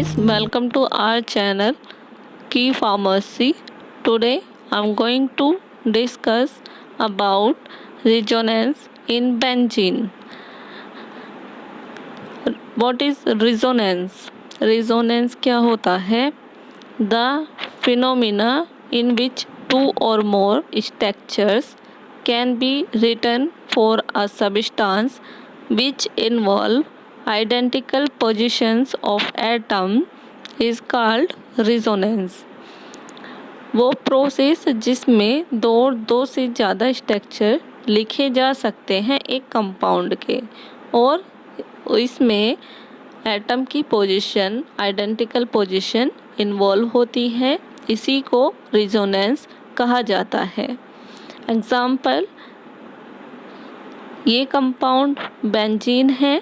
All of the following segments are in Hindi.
guys, welcome to our channel Key Pharmacy. Today I'm going to discuss about resonance in benzene. What is resonance? Resonance क्या होता है? The phenomena in which two or more structures can be written for a substance which involve identical positions of atom is called resonance. वो प्रोसेस जिसमें दो से ज़्यादा स्ट्रक्चर लिखे जा सकते हैं एक कंपाउंड के और इसमें एटम की पोजीशन आइडेंटिकल पोजीशन इन्वॉल्व होती है, इसी को रिजोनेंस कहा जाता है। एग्जाम्पल, ये कंपाउंड बेंजीन है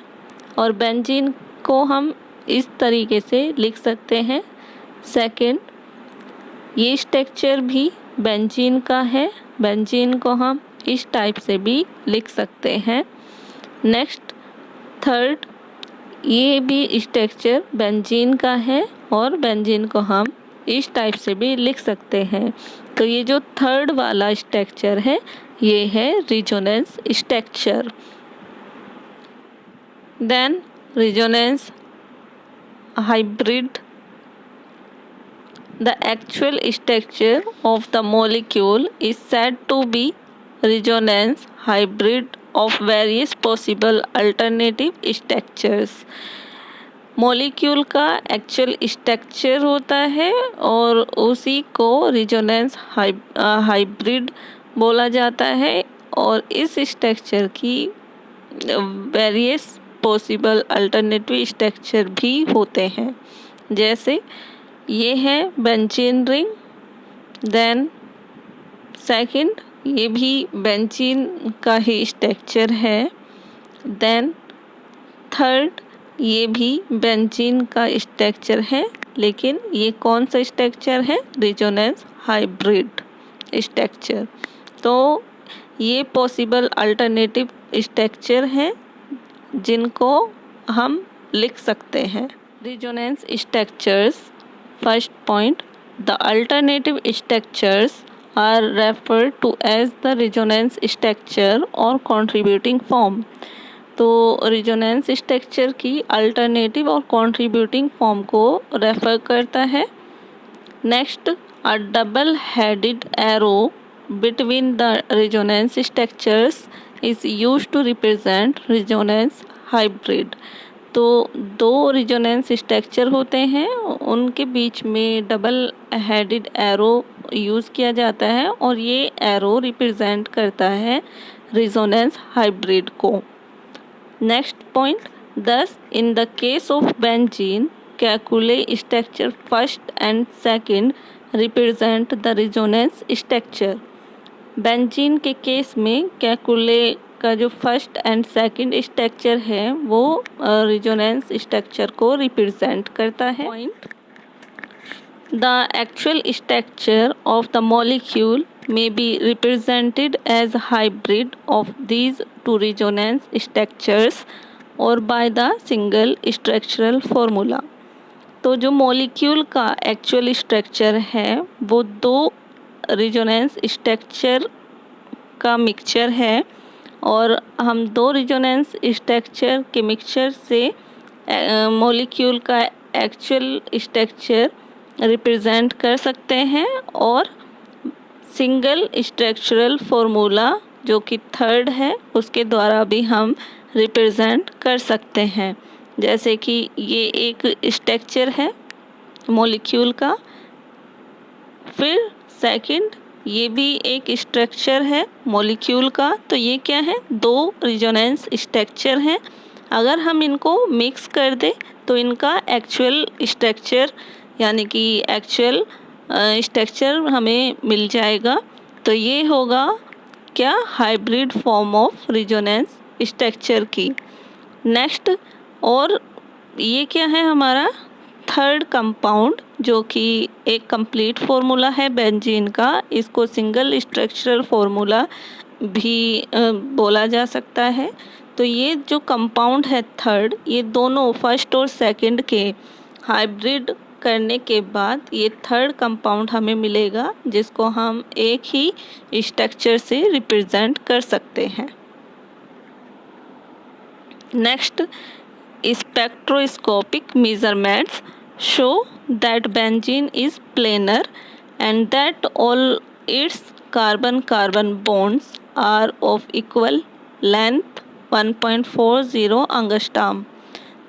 और बेंजीन को हम इस तरीके से लिख सकते हैं। सेकंड, ये स्ट्रक्चर भी बेंजीन का है, बेंजीन को हम इस टाइप से भी लिख सकते हैं। नेक्स्ट, थर्ड, ये भी स्ट्रक्चर बेंजीन का है और बेंजीन को हम इस टाइप से भी लिख सकते हैं। तो ये जो थर्ड वाला स्ट्रक्चर है ये है resonance structure. Then resonance hybrid. The actual structure of the molecule is said to be resonance hybrid of various possible alternative structures. Molecule का एक्चुअल स्ट्रक्चर होता है और उसी को रिजोनेंस हाइब्रिड बोला जाता है और इस स्ट्रक्चर की वेरियस पॉसिबल अल्टरनेटिव स्ट्रक्चर भी होते हैं। जैसे ये है बेंजीन रिंग, देन सेकंड ये भी बेंजीन का ही स्ट्रक्चर है, देन थर्ड ये भी बेंजीन का स्ट्रक्चर है, लेकिन ये कौन सा स्ट्रक्चर है? Resonance hybrid structure. तो ये पॉसिबल अल्टरनेटिव स्ट्रक्चर हैं जिनको हम लिख सकते हैं। Resonance structures. First point, the alternative structures are referred to as the resonance structure or contributing form. तो रिजोनेंस स्ट्रक्चर की अल्टरनेटिव और कंट्रीब्यूटिंग फॉर्म को रेफर करता है। Next, a double headed arrow between the resonance structures is used to represent resonance hybrid. तो दो रिजोनेंस स्ट्रक्चर होते हैं, उनके बीच में डबल हेडेड एरो यूज़ किया जाता है और ये एरो रिप्रेजेंट करता है रिजोनेंस हाइब्रिड को। Next point, thus in the case of benzene, calculate structure first and second represent the resonance structure. Benzene के केस में कैकुले का जो फर्स्ट एंड सेकंड स्ट्रक्चर है वो रिजोनेंस स्ट्रक्चर को रिप्रेजेंट करता है। Point, the actual structure of the molecule may be represented as hybrid of these two resonance structures or by the single structural formula. तो जो मॉलिक्यूल का एक्चुअल स्ट्रक्चर है वो दो रिजोनेंस स्ट्रक्चर का मिक्सचर है और हम दो रिजोनेंस स्ट्रक्चर के मिक्सचर से मॉलिक्यूल का एक्चुअल स्ट्रक्चर रिप्रेजेंट कर सकते हैं और सिंगल स्ट्रक्चरल फॉर्मूला जो कि थर्ड है उसके द्वारा भी हम रिप्रेजेंट कर सकते हैं। जैसे कि ये एक स्ट्रक्चर है मॉलिक्यूल का, फिर सेकंड ये भी एक स्ट्रक्चर है मॉलिक्यूल का, तो ये क्या है? दो रिजोनेंस स्ट्रक्चर हैं। अगर हम इनको मिक्स कर दें तो इनका एक्चुअल स्ट्रक्चर यानी कि एक्चुअल स्ट्रक्चर हमें मिल जाएगा। तो ये होगा क्या? Hybrid form of resonance structure की। नेक्स्ट, और ये क्या है हमारा? थर्ड कंपाउंड जो कि एक कंप्लीट फार्मूला है बेंजीन का, इसको सिंगल स्ट्रक्चरल फार्मूला भी बोला जा सकता है। तो ये जो कंपाउंड है थर्ड, ये दोनों फर्स्ट और सेकंड के हाइब्रिड करने के बाद ये थर्ड कंपाउंड हमें मिलेगा, जिसको हम एक ही स्ट्रक्चर से रिप्रेजेंट कर सकते हैं। Next, spectroscopic measurements show that benzene is planar and that all it's carbon-carbon bonds are of equal length 1.40 angstrom.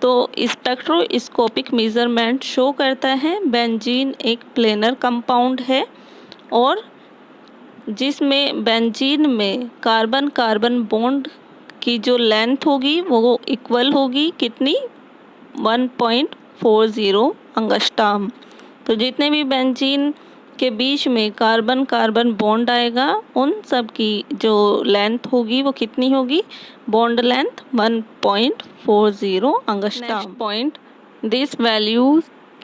तो स्पेक्ट्रोस्कोपिक मेजरमेंट शो करता है बेंजीन एक प्लेनर कंपाउंड है और जिसमें बेंजीन में कार्बन कार्बन बॉन्ड की जो लेंथ होगी वो इक्वल होगी कितनी, 1.40 अंगस्ट्राम। तो जितने भी बेंजीन के बीच में कार्बन कार्बन बॉन्ड आएगा उन सब की जो लेंथ होगी वो कितनी होगी, bond length 1.40 angstrom. Point, this value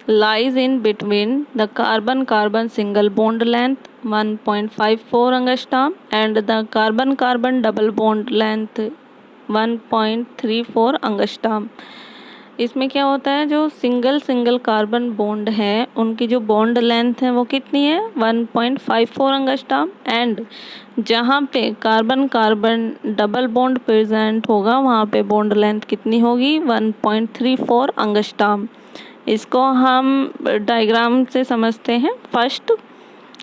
lies in between the carbon carbon single bond length 1.54 angstrom and the carbon carbon double bond length 1.34 angstrom। इसमें क्या होता है, जो सिंगल कार्बन बॉन्ड है उनकी जो बॉन्ड लेंथ है वो कितनी है, 1.54 अंगस्ट्राम, एंड जहाँ पे carbon carbon double bond present होगा वहाँ पे बॉन्ड लेंथ कितनी होगी, 1.34 अंगस्ट्राम। इसको हम डायग्राम से समझते हैं। फर्स्ट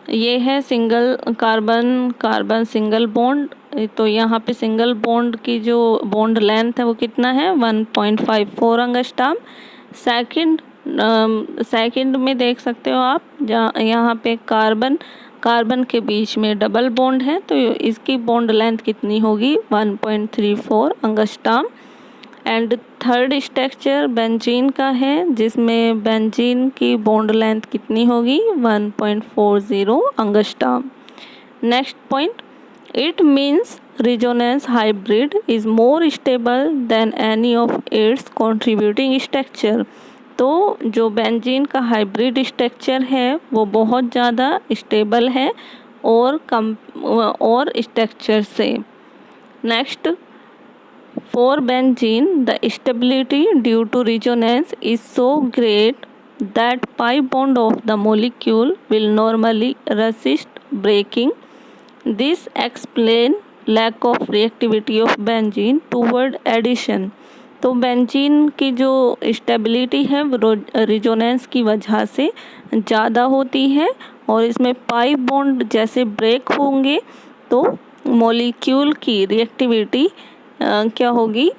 ये है single carbon carbon single bond, तो यहाँ पे सिंगल बॉन्ड की जो बॉन्ड लेंथ है वो कितना है, 1.54 अंगस्ट्राम। सेकंड में देख सकते हो आप, जहाँ यहाँ पे कार्बन कार्बन के बीच में डबल बॉन्ड है तो इसकी बॉन्ड लेंथ कितनी होगी, 1.34 angstrom. And third structure benzene का है जिसमें बेंजीन की बॉन्ड लेंथ कितनी होगी, 1.40 angstrom. Next point, it means resonance hybrid is more stable then any of its contributing structure. तो जो बेंजीन का हाइब्रिड स्ट्रक्चर है वो बहुत ज़्यादा स्टेबल है और स्ट्रक्चर से। Next, for benzene, the stability due to resonance is so great that pi bond of the molecule will normally resist breaking. This explains lack of reactivity of benzene toward addition. तो बेंजीन की जो स्टेबिलिटी है वो रिजोनेंस की वजह से ज़्यादा होती है और इसमें पाई बॉन्ड जैसे ब्रेक होंगे तो मॉलिक्यूल की रिएक्टिविटी क्या होगी,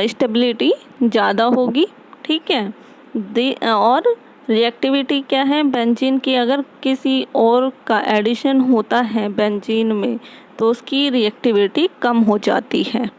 स्टेबिलिटी ज़्यादा होगी, ठीक है। और रिएक्टिविटी क्या है बेंजीन की, अगर किसी और का एडिशन होता है बेंजीन में तो उसकी रिएक्टिविटी कम हो जाती है।